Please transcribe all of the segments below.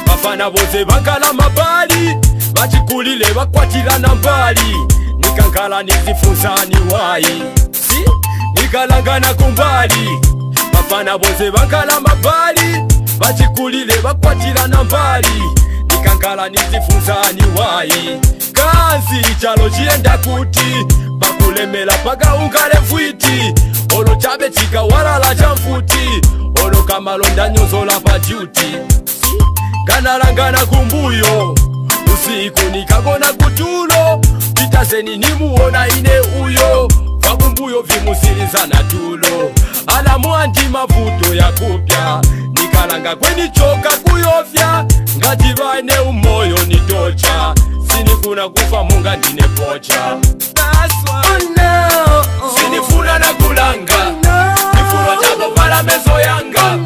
Bafana bose bakala mabali bachikulile bakwatirana mbali nikankala nizifunzani wayi nikalangana kumbali bafana bose bakala mabali bachikulile bakwatirana mbali nikankala nizifunzani wayi kazi chalo chienda kuti bakulemela paka ungale mfwiti olo chabe chikawalala cha mfuti olo kamalonda nyozola pa duty kanalangana kumbuyo usiku nikagona kutulo pitaseni nimuona ine uyo vakumbuyo vimusilizana tulo alamwandi mavuto ya kupya nikalanga kwenichoka kuyofya ngati vane umoyo nitocha sinifuna kufa munga ndine pocha sinifuna na kulanga nifuna chako pala mezo yanga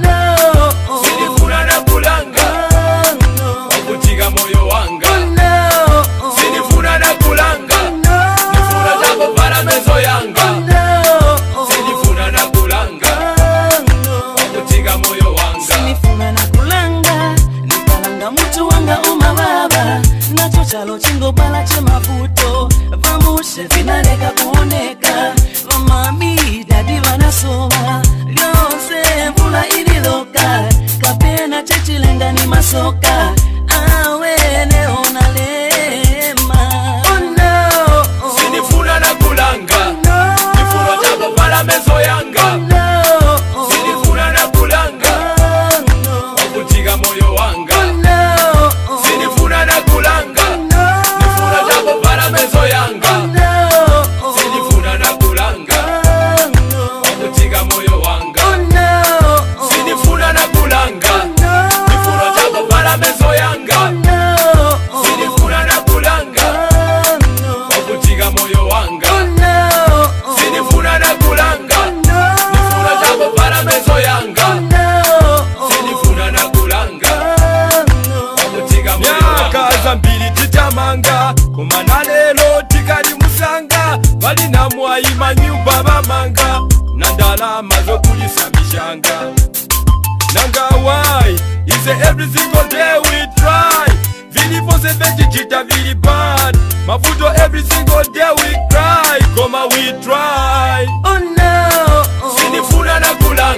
sinifuna na kulanga wakutika moyo wanga sinifuna na kulanga nifuna chako pala mezo yanga sinifuna na kulanga wakutika moyo wanga sinifuna na kulanga nikalanga mutu wanga umababa nacho chalo chingo bala che mavuto vamushe vinaleka kuoneka vamami dadi vanasova lyose mvula ililoka kapena chechilenga ni masoka awene onalema sinifuna na kulanga nifuna chako pala mezo yanga sinifuna na kulanga wakutika moyo wanga sinifuna na kulanga nifuna chako pala mezo yanga sinifuna na kulanga wakutika moyo wanga sinifuna na kulanga nifuna chako pala mezo yanga sinifuna na kulanga wakutika moyo wanga sinifuna na kulanga nifuna chako pala mezo yanga sinifuna na kulanga wakutika moyo wanga kaza mbili titamanga kumana lelo tikali musanga balina mwayima nyumba bamanga nandalama zokulisa mishanga nanga why is every single day we try vilipose vejijita vili bad mafuto every single day we cry koma we try sinifuna na kula